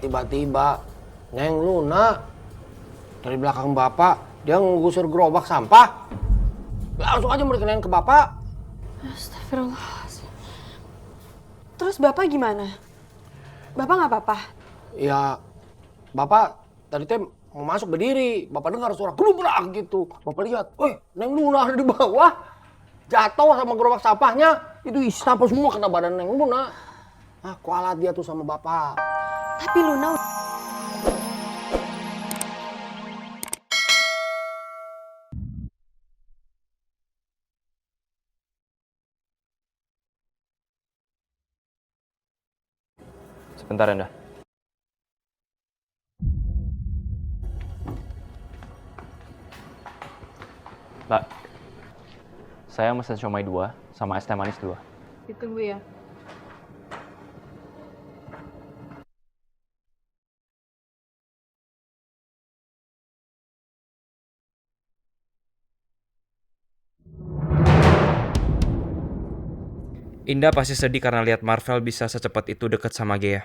tiba-tiba Neng Luna dari belakang bapak, dia ngusir gerobak sampah. Langsung aja mereka ke bapak. Astagfirullahaladzim. Terus bapak gimana? Bapak nggak apa-apa? Ya, bapak tadi teh mau masuk berdiri. Bapak dengar suara gelubrak gitu. Bapak lihat, Neng Luna ada di bawah. Jatuh sama gerobak sampahnya. Itu isi sampah semua kena badan Neng Luna. Ah, kualat dia tuh sama bapak. Tapi Luna Sebentar, Anda. Mbak, saya mesen siomay 2 sama es teh manis 2. ditunggu ya. Indah pasti sedih karena lihat Marvel bisa secepat itu deket sama Gea.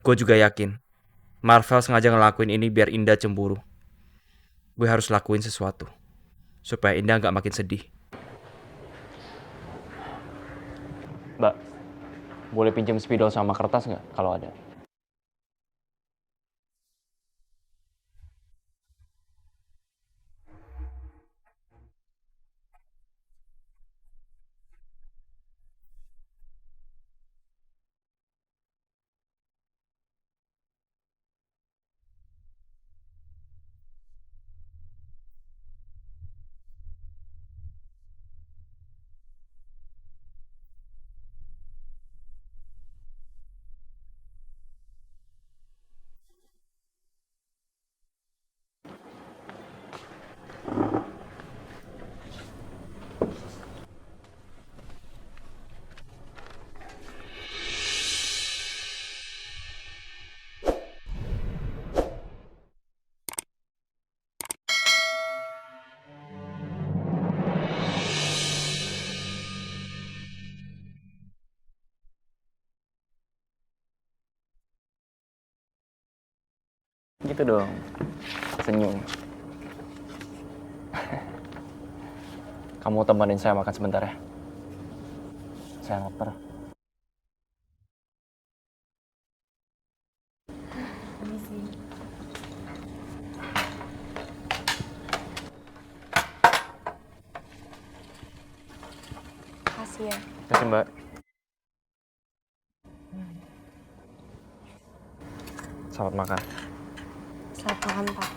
Gue juga yakin, Marvel sengaja ngelakuin ini biar Indah cemburu. Gue harus lakuin sesuatu, supaya Indah gak makin sedih. Mbak, boleh pinjam spidol sama kertas nggak kalau ada? Gitu dong, senyum. Kamu temenin saya makan sebentar ya. Saya lapar. Kasih ya. Kasih, Mbak. Selamat makan. Selamat makan, Pak.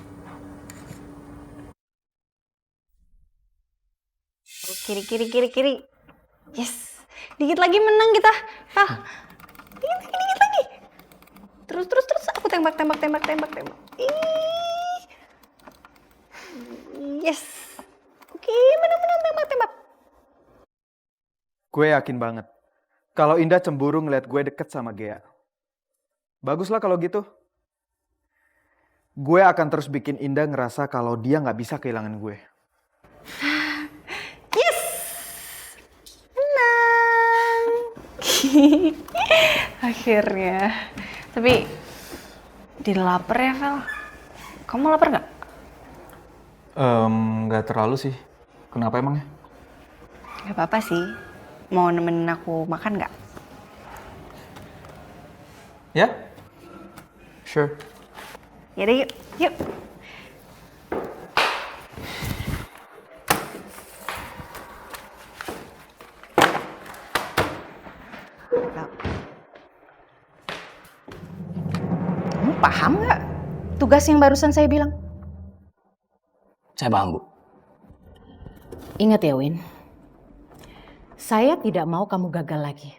Oh, kiri. Yes. Dikit lagi menang kita. Pak. Dikit lagi. Terus. Aku tembak. Ih. Yes. Oke, menang, tembak. Gue yakin banget, kalau Indah cemburu ngeliat gue deket sama Gea. Baguslah kalau gitu. Gue akan terus bikin Indah ngerasa kalau dia gak bisa kehilangan gue. Yes. Menang. Akhirnya. Tapi, dia lapar ya, Vel? Kamu lapar gak? Gak terlalu sih. Kenapa emangnya? Gak apa-apa sih. Mau nemenin aku makan gak? Ya? Sure. Yaudah yuk. Kamu paham gak tugas yang barusan saya bilang? Saya paham, Bu. Ingat ya, Win. Saya tidak mau kamu gagal lagi.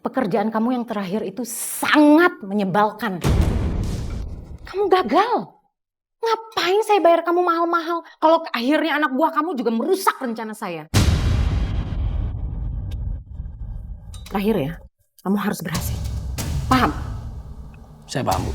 Pekerjaan kamu yang terakhir itu sangat menyebalkan. Kamu gagal. Ngapain saya bayar kamu mahal-mahal kalau akhirnya anak buah kamu juga merusak rencana saya? Terakhir ya, kamu harus berhasil. Paham? Saya paham, Bu.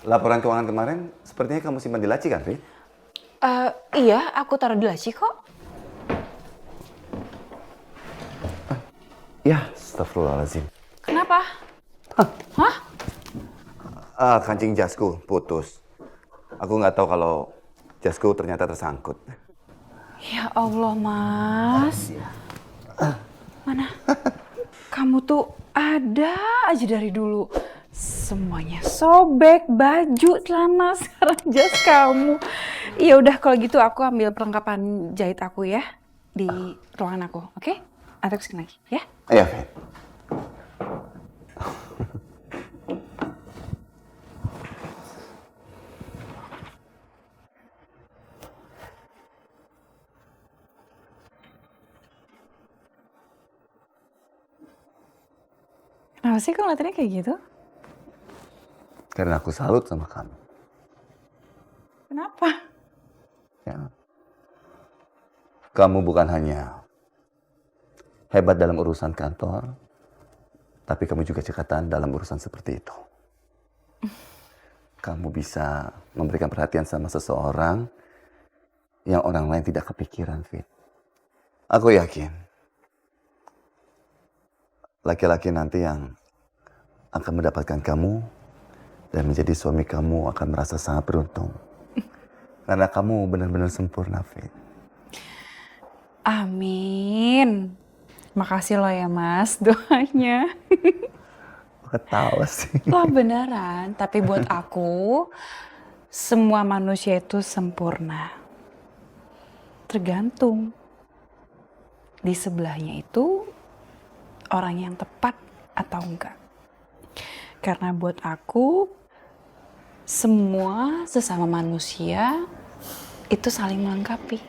laporan keuangan kemarin sepertinya kamu simpan di laci kan, Fit? Iya, aku taruh di laci kok. Ya, astagfirullahaladzim. Kenapa? Hah? Kancing jasku putus. Aku nggak tahu kalau jasku ternyata tersangkut. Ya Allah, Mas. Mana? Kamu tuh ada aja dari dulu. Semuanya sobek, baju, celana, sekarang jas kamu. Ya udah kalau gitu aku ambil perlengkapan jahit aku ya di ruangan aku, oke? Atau kesini lagi, ya? Iya, Fit. Kenapa sih kok ngeliatinnya kayak gitu? Karena aku salut sama kamu. Kenapa? Ya. Kamu bukan hanya hebat dalam urusan kantor, tapi kamu juga cekatan dalam urusan seperti itu. Kamu bisa memberikan perhatian sama seseorang yang orang lain tidak kepikiran, Fit. Aku yakin laki-laki nanti yang akan mendapatkan kamu dan menjadi suami kamu akan merasa sangat beruntung. Karena kamu benar-benar sempurna, Fit. Amin. Makasih loh ya Mas doanya. Ketawa sih. Lah beneran, tapi buat aku semua manusia itu sempurna. Tergantung di sebelahnya itu orang yang tepat atau enggak. Karena buat aku semua sesama manusia itu saling melengkapi.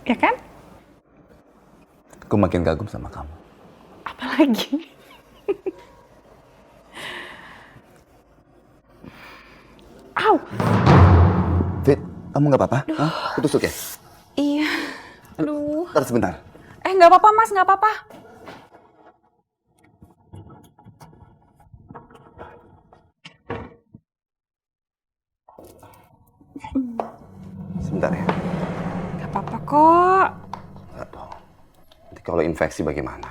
Ya kan? Aku makin kagum sama kamu. Apalagi? Au! Fit, kamu nggak apa-apa? Hah? Kutusuk ya? Iya. Aduh. Ntar sebentar. Nggak apa-apa Mas, nggak apa-apa. Sebentar ya. Nggak apa-apa kok. Aduh. Nanti kalau infeksi bagaimana?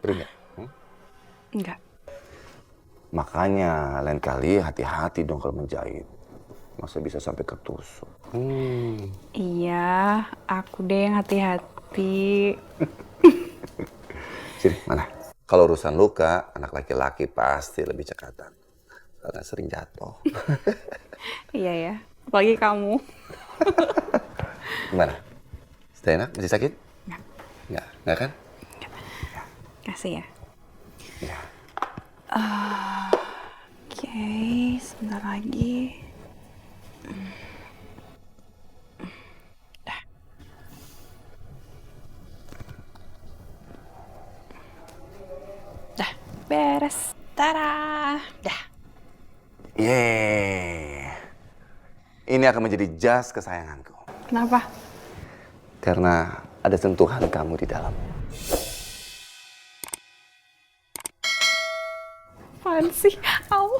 Perih nggak? Enggak. Makanya lain kali hati-hati dong kalau menjahit. Masa bisa sampai ketusuk? Iya, aku deh yang hati-hati. Sini, mana? Kalau urusan luka, anak laki-laki pasti lebih cekatan. Karena sering jatuh. Iya ya, apalagi kamu. Gimana? Stay enak? Masih sakit? Nggak. Nggak kan? Kasih ya. Ya. Oke, sebentar lagi. Dah. Dah, beres. Tada. Dah. Yeay. Ini akan menjadi jas kesayanganku. Kenapa? Karena ada sentuhan kamu di dalamnya. Apaan sih? Au.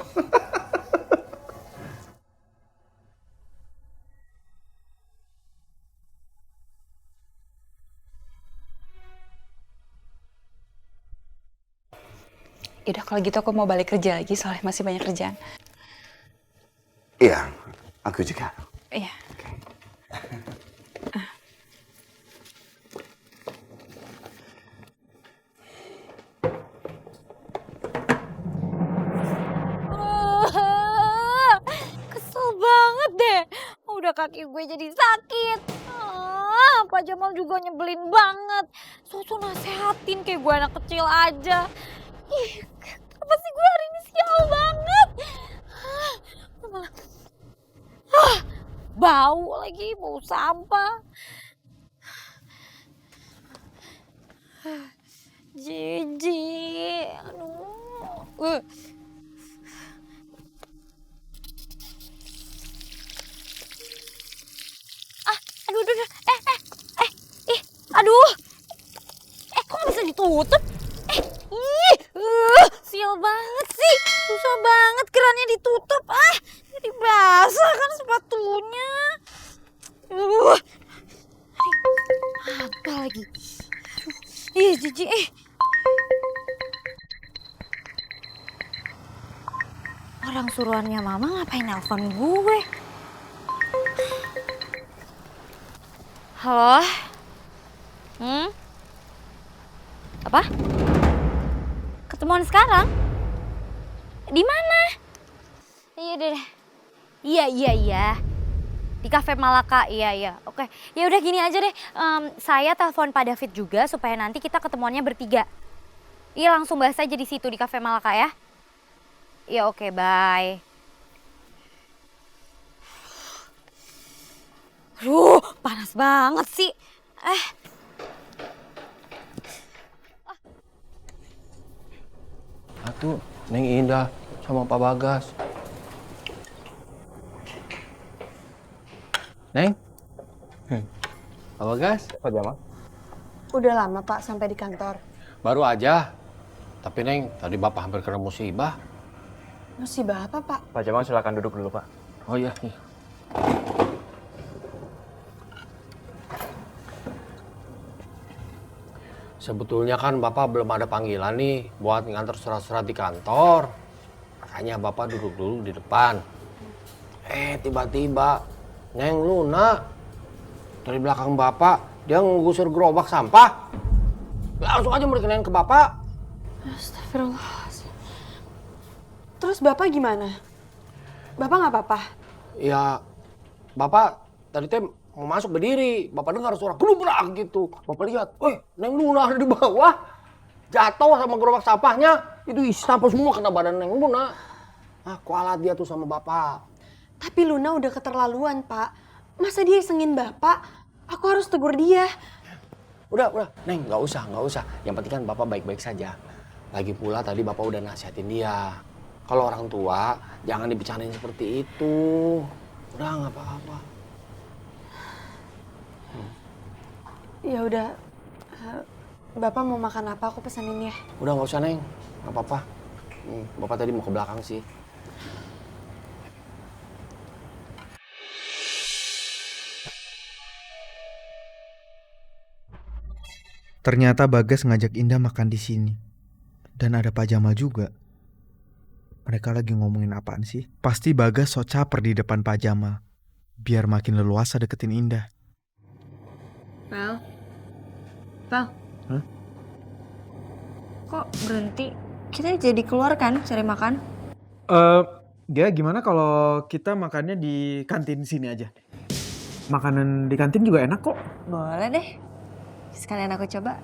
Yaudah kalau gitu aku mau balik kerja lagi soalnya masih banyak kerjaan. Iya, aku juga. Iya. Kesel banget deh. Udah kaki gue jadi sakit. Pak Jamal juga nyebelin banget. So nasehatin kayak gue anak kecil aja. Ih, apa sih gue hari ini sial banget. Bau lagi, bau sampah. Jijik. Aduh. Aduh. Ih, aduh. ketutup. Sial banget sih. Susah banget kerannya ditutup. Jadi basah kan sepatunya. Apa lagi? Jijik. Orang suruhannya mama ngapain nelpon gue? Halo? Apa? Ketemuan sekarang? Di mana? Iya deh. Iya. Di Cafe Malaka. Iya. Oke. Ya udah gini aja deh. Saya telepon Pak David juga supaya nanti kita ketemuannya bertiga. Iya langsung bahas aja di situ di Cafe Malaka ya. Ya oke, bye. Panas banget sih. Atuh, Neng Indah sama Pak Bagas. Neng? Pak Bagas? Pak Jamal? Udah lama Pak sampai di kantor. Baru aja. Tapi Neng, tadi Bapak hampir kena musibah. Musibah apa Pak? Pak Jamal silakan duduk dulu, Pak. Oh iya. Sebetulnya kan Bapak belum ada panggilan nih buat ngantar surat-surat di kantor. Makanya Bapak duduk dulu di depan. Tiba-tiba Neng Luna dari belakang Bapak, dia ngusir gerobak sampah. Langsung aja merkenain ke Bapak. Astagfirullah. Terus Bapak gimana? Bapak nggak apa-apa? Ya, Bapak tadi mau masuk berdiri. Bapak dengar suara gelubrak gitu. Bapak lihat, Neng Luna ada di bawah. Jatuh sama gerobak sampahnya. Itu sampah semua kena badan Neng Luna. Kualat dia tuh sama Bapak. Tapi Luna udah keterlaluan Pak. Masa dia isengin Bapak? Aku harus tegur dia. Udah. Neng, nggak usah. Yang penting kan Bapak baik-baik saja. Lagi pula tadi Bapak udah nasihatin dia. Kalau orang tua, jangan dibicarain seperti itu. Udah, nggak apa-apa. Ya udah, Bapak mau makan apa? Aku pesanin ya. Udah, nggak usah, Neng. Nggak apa-apa. Bapak tadi mau ke belakang sih. Ternyata Bagas ngajak Indah makan di sini. Dan ada Pak Jamal juga. Mereka lagi ngomongin apaan sih? Pasti Bagas sok caper di depan Pak Jamal. Biar makin leluasa deketin Indah. Pal? Hah? Kok berhenti? Kita jadi keluar kan cari makan? Dia gimana kalau kita makannya di kantin sini aja? Makanan di kantin juga enak kok. Boleh deh. Sekalian aku coba.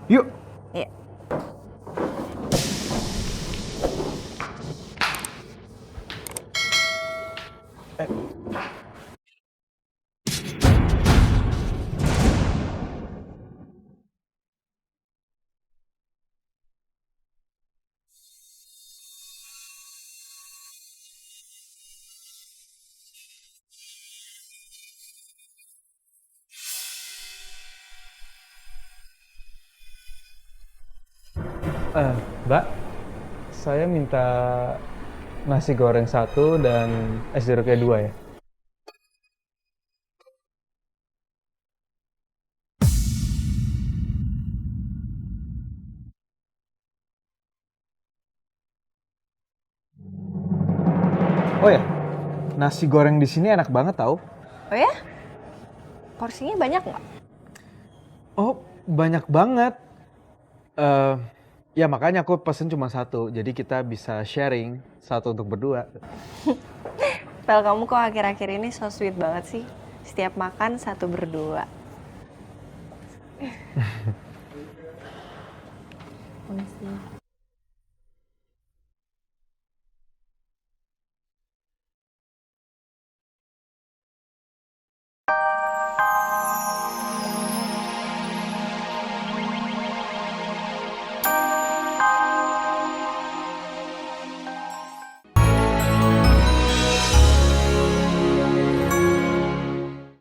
Yuk. Iya. Mbak, saya minta nasi goreng 1 dan es jeruknya 2 ya. Oh ya, nasi goreng di sini enak banget tau. Oh ya? Porsinya banyak nggak? Oh, banyak banget. Ya makanya aku pesen cuma 1, jadi kita bisa sharing 1 untuk berdua. Pel, kamu kok akhir-akhir ini so sweet banget sih. Setiap makan 1 berdua.